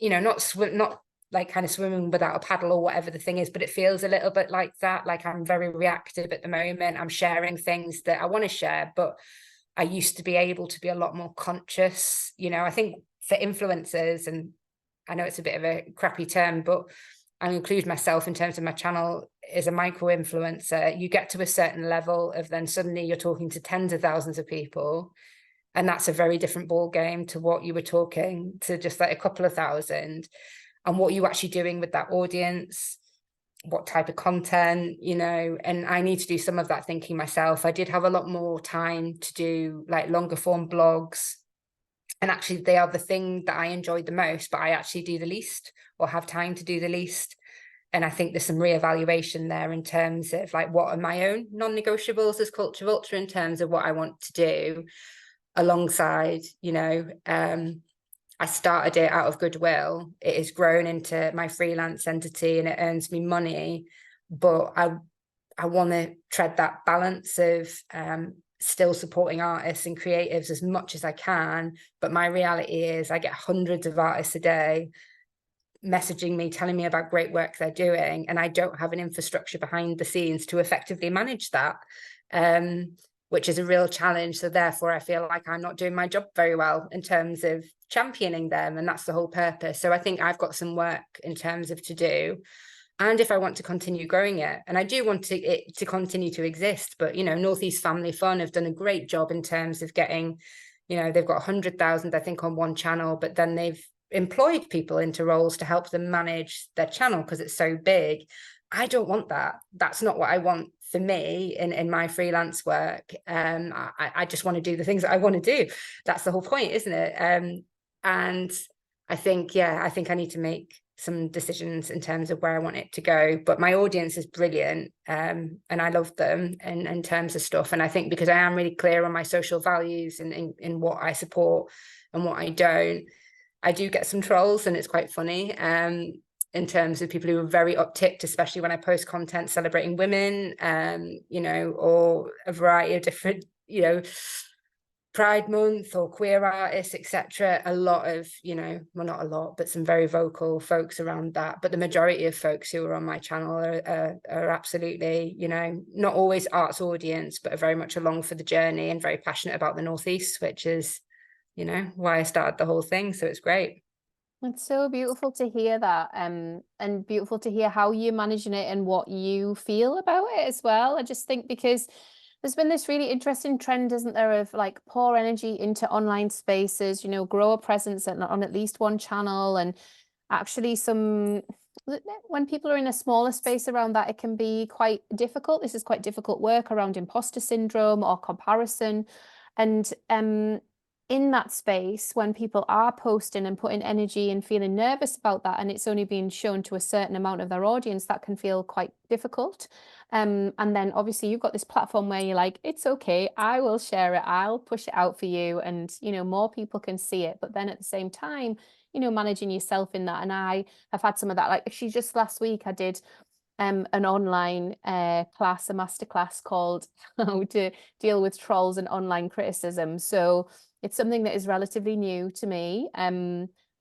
not like kind of swimming without a paddle or whatever the thing is, but it feels a little bit like that. Like I'm very reactive at the moment. I'm sharing things that I want to share, but I used to be able to be a lot more conscious. I think for influencers, and I know it's a bit of a crappy term, but I include myself in terms of my channel as a micro influencer. You get to a certain level of then suddenly you're talking to tens of thousands of people. And that's a very different ball game to what you were talking to just like a couple of thousand, and what you're actually doing with that audience, what type of content, and I need to do some of that thinking myself. I did have a lot more time to do like longer form blogs, and actually they are the thing that I enjoyed the most, but I actually do the least or have time to do the least. And I think there's some reevaluation there in terms of like, what are my own non-negotiables as Culture Vulture in terms of what I want to do alongside, I started it out of goodwill. It has grown into my freelance entity and it earns me money, but I want to tread that balance of still supporting artists and creatives as much as I can. But my reality is I get hundreds of artists a day messaging me, telling me about great work they're doing, and I don't have an infrastructure behind the scenes to effectively manage that, which is a real challenge. So therefore I feel like I'm not doing my job very well in terms of championing them, and that's the whole purpose. So I think I've got some work in terms of to do, and if I want to continue growing it, and I do want it to continue to exist. But Northeast Family Fun have done a great job in terms of getting, they've got 100,000 I think on one channel, but then they've employed people into roles to help them manage their channel because it's so big. I don't want that. That's not what I want for me in my freelance work. I just want to do the things that I want to do. That's the whole point, isn't it? And I think I need to make some decisions in terms of where I want it to go. But my audience is brilliant, and I love them in terms of stuff. And I think because I am really clear on my social values and in what I support and what I don't, I do get some trolls, and it's quite funny. In terms of people who are very upticked, especially when I post content celebrating women, or a variety of different, Pride Month or queer artists, etc. A lot of, well, not a lot, but some very vocal folks around that. But the majority of folks who are on my channel are absolutely, not always arts audience, but are very much along for the journey and very passionate about the Northeast, which is, why I started the whole thing. So it's great. It's so beautiful to hear that, and beautiful to hear how you're managing it and what you feel about it as well. I just think because there's been this really interesting trend, isn't there, of like pour energy into online spaces, grow a presence on at least one channel. And actually when people are in a smaller space around that, it can be quite difficult. This is quite difficult work around imposter syndrome or comparison. And in that space, when people are posting and putting energy and feeling nervous about that, and it's only being shown to a certain amount of their audience, that can feel quite difficult. And then obviously you've got this platform where you're like, it's okay, I will share it, I'll push it out for you, and more people can see it. But then at the same time, managing yourself in that. And I have had some of that. Like actually just last week I did an online class, a masterclass called How to Deal with Trolls and Online Criticism. So it's something that is relatively new to me.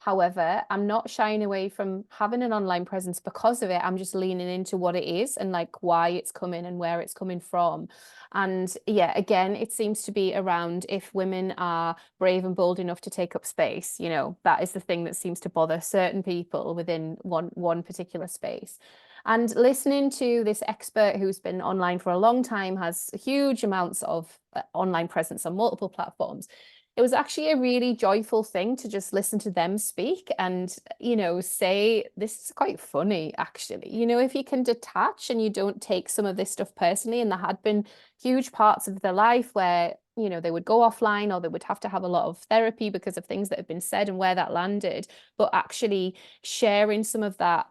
However, I'm not shying away from having an online presence because of it. I'm just leaning into what it is and like why it's coming and where it's coming from. And yeah, again, it seems to be around if women are brave and bold enough to take up space, you know, that is the thing that seems to bother certain people within one particular space. And listening to this expert who's been online for a long time, has huge amounts of online presence on multiple platforms, it was actually a really joyful thing to just listen to them speak and, you know, say, this is quite funny, actually. You know, if you can detach and you don't take some of this stuff personally, and there had been huge parts of their life where, you know, they would go offline or they would have to have a lot of therapy because of things that have been said and where that landed, but actually sharing some of that,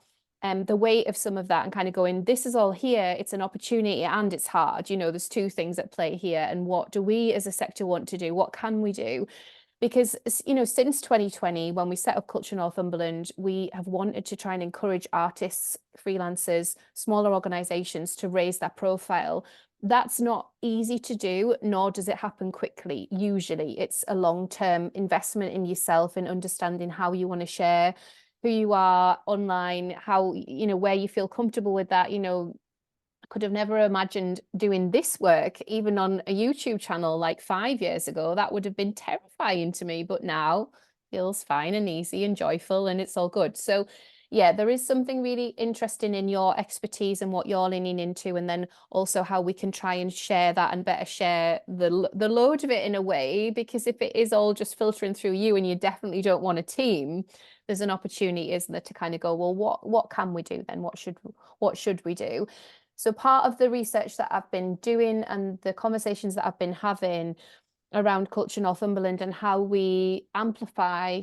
the weight of some of that, and kind of going, this is all here, it's an opportunity and it's hard, you know, there's two things at play here, and what do we as a sector want to do, what can we do? Because, you know, since 2020, when we set up Culture Northumberland, we have wanted to try and encourage artists, freelancers, smaller organizations to raise their profile. That's not easy to do, nor does it happen quickly. Usually it's a long-term investment in yourself and understanding how you want to share who you are online, how, you know, where you feel comfortable with that. You know, I could have never imagined doing this work, even on a YouTube channel like 5 years ago. That would have been terrifying to me, but now feels fine and easy and joyful, and it's all good. So yeah, there is something really interesting in your expertise and what you're leaning into, and then also how we can try and share that and better share the load of it in a way, because if it is all just filtering through you and you definitely don't want a team, there's an opportunity, isn't there, to kind of go, well, what can we do then? What should we do? So part of the research that I've been doing and the conversations that I've been having around Culture Northumberland and how we amplify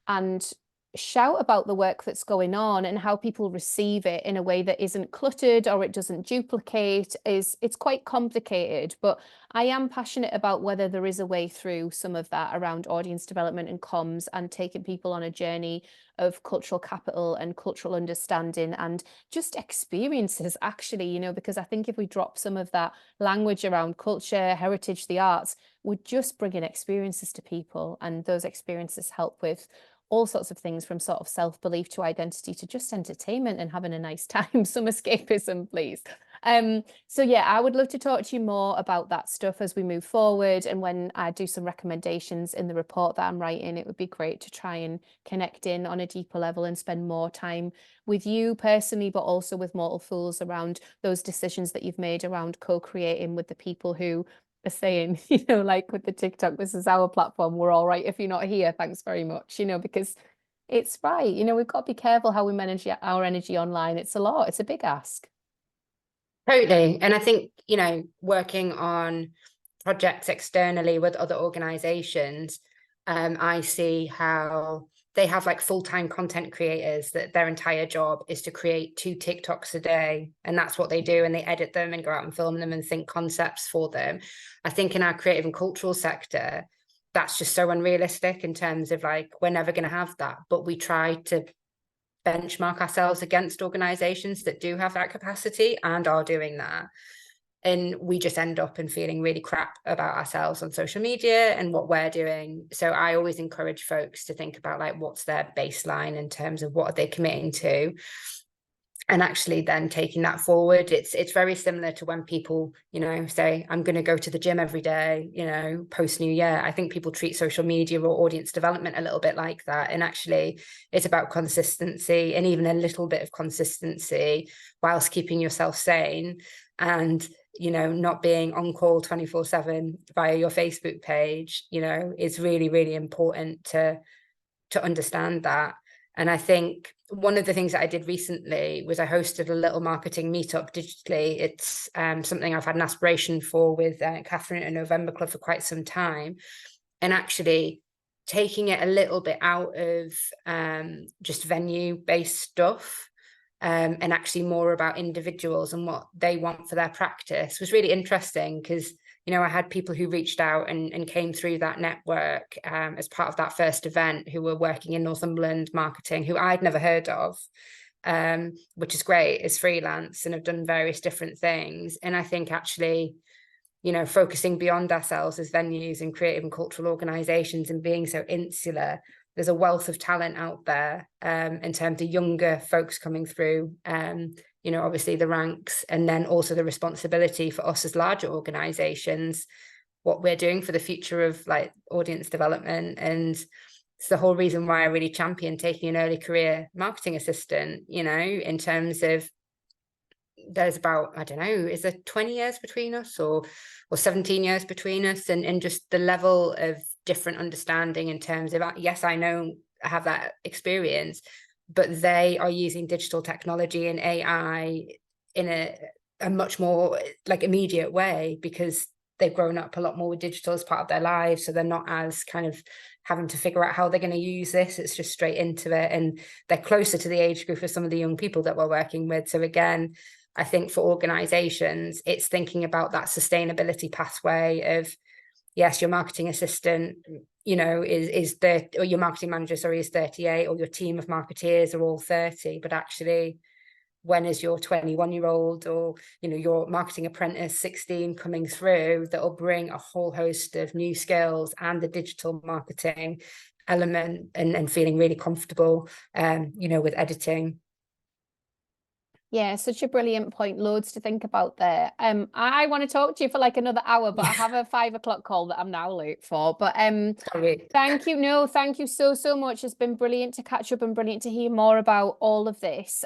and shout about the work that's going on and how people receive it in a way that isn't cluttered or it doesn't duplicate, it's quite complicated, but I am passionate about whether there is a way through some of that around audience development and comms, and taking people on a journey of cultural capital and cultural understanding and just experiences, actually, you know, because I think if we drop some of that language around culture, heritage, the arts, we're just bringing experiences to people, and those experiences help with all sorts of things, from sort of self-belief to identity to just entertainment and having a nice time. Some escapism, please. So yeah, I would love to talk to you more about that stuff as we move forward, and when I do some recommendations in the report that I'm writing, it would be great to try and connect in on a deeper level and spend more time with you personally, but also with Mortal Fools around those decisions that you've made around co-creating with the people who are saying, you know, like with the TikTok, this is our platform, we're all right if you're not here, thanks very much, you know, because it's right, you know, we've got to be careful how we manage our energy online. It's a lot, it's a big ask. Totally. And I think, you know, working on projects externally with other organizations, I see how they have like full-time content creators that their entire job is to create 2 TikToks a day. And that's what they do. And they edit them and go out and film them and think concepts for them. I think in our creative and cultural sector, that's just so unrealistic in terms of like, we're never going to have that. But we try to benchmark ourselves against organizations that do have that capacity and are doing that. And we just end up in feeling really crap about ourselves on social media and what we're doing. So I always encourage folks to think about like, what's their baseline in terms of what are they committing to, and actually then taking that forward. It's very similar to when people, you know, say, I'm going to go to the gym every day, you know, post New Year. I think people treat social media or audience development a little bit like that. And actually it's about consistency, and even a little bit of consistency whilst keeping yourself sane, and, you know, not being on call 24/7 via your Facebook page, you know, is really, really important to understand that. And I think one of the things that I did recently was I hosted a little marketing meetup digitally. It's something I've had an aspiration for with Catherine at November Club for quite some time. And actually taking it a little bit out of just venue-based stuff, and actually more about individuals and what they want for their practice was really interesting, because, you know, I had people who reached out and came through that network as part of that first event, who were working in Northumberland marketing, who I'd never heard of, which is great, as freelance, and have done various different things. And I think actually, you know, focusing beyond ourselves as venues and creative and cultural organizations and being so insular, there's a wealth of talent out there in terms of younger folks coming through, you know, obviously the ranks, and then also the responsibility for us as larger organizations, what we're doing for the future of like audience development. And it's the whole reason why I really champion taking an early career marketing assistant, you know, in terms of there's about, I don't know, is there 20 years between us or 17 years between us, and just the level of different understanding in terms of, yes, I know I have that experience, but they are using digital technology and AI in a much more like immediate way, because they've grown up a lot more with digital as part of their lives. So they're not as kind of having to figure out how they're going to use this. It's just straight into it. And they're closer to the age group of some of the young people that we're working with. So again, I think for organizations, it's thinking about that sustainability pathway of, yes, your marketing assistant, you know, is the, or your marketing manager, sorry, is 38, or your team of marketeers are all 30, but actually, when is your 21-year-old or, you know, your marketing apprentice 16 coming through that will bring a whole host of new skills and the digital marketing element, and feeling really comfortable, you know, with editing. Yeah, such a brilliant point. Loads to think about there. I want to talk to you for like another hour, but I have a 5 o'clock call that I'm now late for. But Sorry. thank you. No, thank you so much. It's been brilliant to catch up and brilliant to hear more about all of this.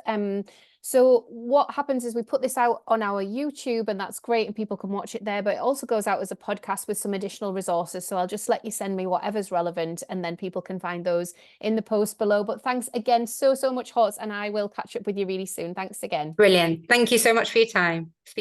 So what happens is we put this out on our YouTube, and that's great, and people can watch it there, but it also goes out as a podcast with some additional resources. So I'll just let you send me whatever's relevant, and then people can find those in the post below. But thanks again so much, Horts, and I will catch up with you really soon. Thanks again. Brilliant. Thank you so much for your time. Speak